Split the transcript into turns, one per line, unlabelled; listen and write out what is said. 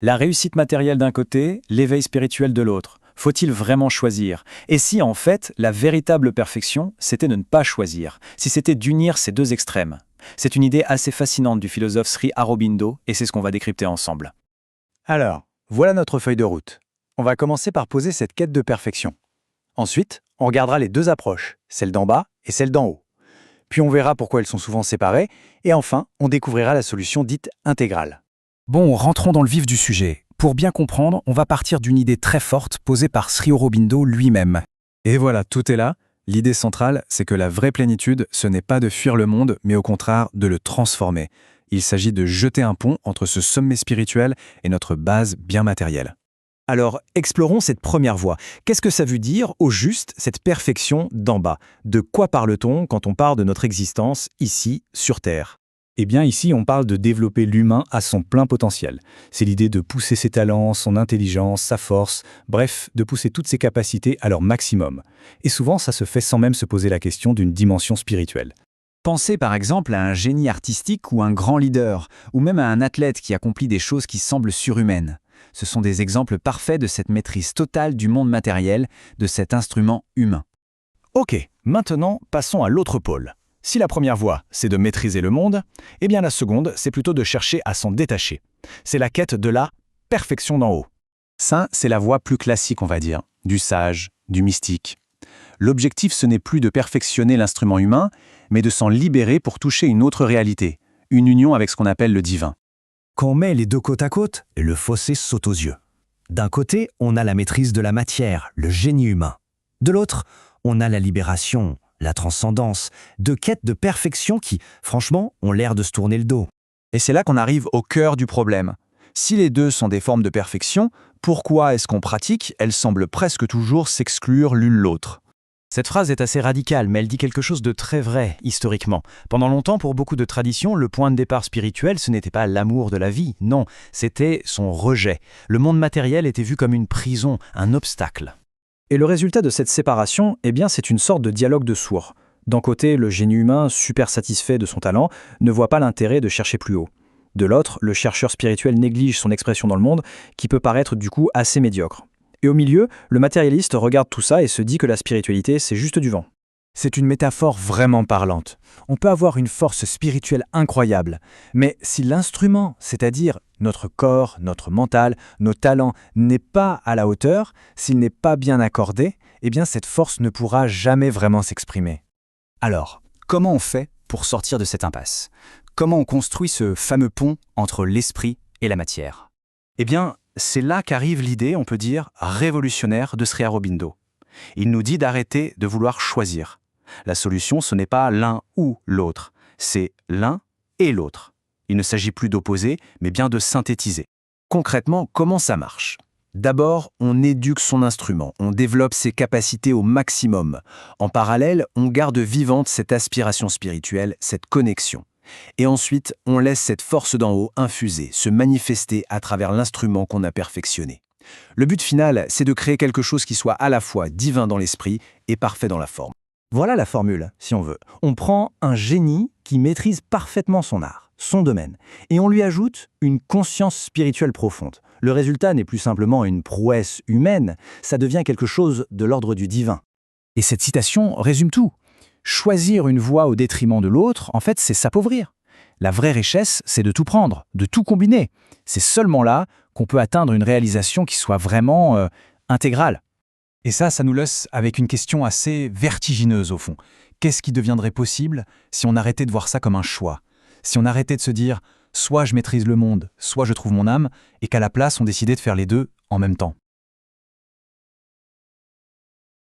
La réussite matérielle d'un côté, l'éveil spirituel de l'autre. Faut-il vraiment choisir? Et si, en fait, la véritable perfection, c'était de ne pas choisir, si c'était d'unir ces deux extrêmes? C'est une idée assez fascinante du philosophe Sri Aurobindo, et c'est ce qu'on va décrypter ensemble.
Alors, voilà notre feuille de route. On va commencer par poser cette quête de perfection. Ensuite, on regardera les deux approches, celle d'en bas et celle d'en haut. Puis on verra pourquoi elles sont souvent séparées, et enfin, on découvrira la solution dite intégrale.
Bon, rentrons dans le vif du sujet. Pour bien comprendre, on va partir d'une idée très forte posée par Sri Aurobindo lui-même.
Et voilà, tout est là. L'idée centrale, c'est que la vraie plénitude, ce n'est pas de fuir le monde, mais au contraire de le transformer. Il s'agit de jeter un pont entre ce sommet spirituel et notre base bien matérielle.
Alors, explorons cette première voie. Qu'est-ce que ça veut dire, au juste, cette perfection d'en bas? De quoi parle-t-on quand on parle de notre existence ici, sur Terre? Eh bien, ici, on parle de développer l'humain à son plein potentiel. C'est l'idée de pousser ses talents, son intelligence, sa force, bref, de pousser toutes ses capacités à leur maximum. Et souvent, ça se fait sans même se poser la question d'une dimension spirituelle.
Pensez par exemple à un génie artistique ou un grand leader, ou même à un athlète qui accomplit des choses qui semblent surhumaines. Ce sont des exemples parfaits de cette maîtrise totale du monde matériel, de cet instrument humain.
Ok, maintenant, passons à l'autre pôle. Si la première voie, c'est de maîtriser le monde, eh bien la seconde, c'est plutôt de chercher à s'en détacher. C'est la quête de la perfection d'en haut. Ça, c'est la voie plus classique, on va dire, du sage, du mystique. L'objectif, ce n'est plus de perfectionner l'instrument humain, mais de s'en libérer pour toucher une autre réalité, une union avec ce qu'on appelle le divin.
Quand on met les deux côte à côte, le fossé saute aux yeux. D'un côté, on a la maîtrise de la matière, le génie humain. De l'autre, on a la libération, la transcendance, deux quêtes de perfection qui, franchement, ont l'air de se tourner le dos.
Et c'est là qu'on arrive au cœur du problème. Si les deux sont des formes de perfection, pourquoi est-ce qu'on pratique? Elles semblent presque toujours s'exclure l'une l'autre.
Cette phrase est assez radicale, mais elle dit quelque chose de très vrai, historiquement. Pendant longtemps, pour beaucoup de traditions, le point de départ spirituel, ce n'était pas l'amour de la vie, non, c'était son rejet. Le monde matériel était vu comme une prison, un obstacle.
Et le résultat de cette séparation, eh bien, c'est une sorte de dialogue de sourds. D'un côté, le génie humain, super satisfait de son talent, ne voit pas l'intérêt de chercher plus haut. De l'autre, le chercheur spirituel néglige son expression dans le monde, qui peut paraître du coup assez médiocre. Et au milieu, le matérialiste regarde tout ça et se dit que la spiritualité, c'est juste du vent.
C'est une métaphore vraiment parlante. On peut avoir une force spirituelle incroyable, mais si l'instrument, c'est-à-dire notre corps, notre mental, nos talents, n'est pas à la hauteur, s'il n'est pas bien accordé, eh bien cette force ne pourra jamais vraiment s'exprimer.
Alors, comment on fait pour sortir de cette impasse? Comment on construit ce fameux pont entre l'esprit et la matière?
Eh bien, c'est là qu'arrive l'idée, on peut dire, révolutionnaire de Sri Aurobindo. Il nous dit d'arrêter de vouloir choisir. La solution, ce n'est pas l'un ou l'autre, c'est l'un et l'autre. Il ne s'agit plus d'opposer, mais bien de synthétiser. Concrètement, comment ça marche? D'abord, on éduque son instrument, on développe ses capacités au maximum. En parallèle, on garde vivante cette aspiration spirituelle, cette connexion. Et ensuite, on laisse cette force d'en haut infuser, se manifester à travers l'instrument qu'on a perfectionné. Le but final, c'est de créer quelque chose qui soit à la fois divin dans l'esprit et parfait dans la forme. Voilà la formule, si on veut. On prend un génie qui maîtrise parfaitement son art, son domaine, et on lui ajoute une conscience spirituelle profonde. Le résultat n'est plus simplement une prouesse humaine, ça devient quelque chose de l'ordre du divin. Et cette citation résume tout. Choisir une voie au détriment de l'autre, en fait, c'est s'appauvrir. La vraie richesse, c'est de tout prendre, de tout combiner. C'est seulement là qu'on peut atteindre une réalisation qui soit vraiment intégrale.
Et ça nous laisse avec une question assez vertigineuse au fond. Qu'est-ce qui deviendrait possible si on arrêtait de voir ça comme un choix? Si on arrêtait de se dire « soit je maîtrise le monde, soit je trouve mon âme » et qu'à la place on décidait de faire les deux en même temps?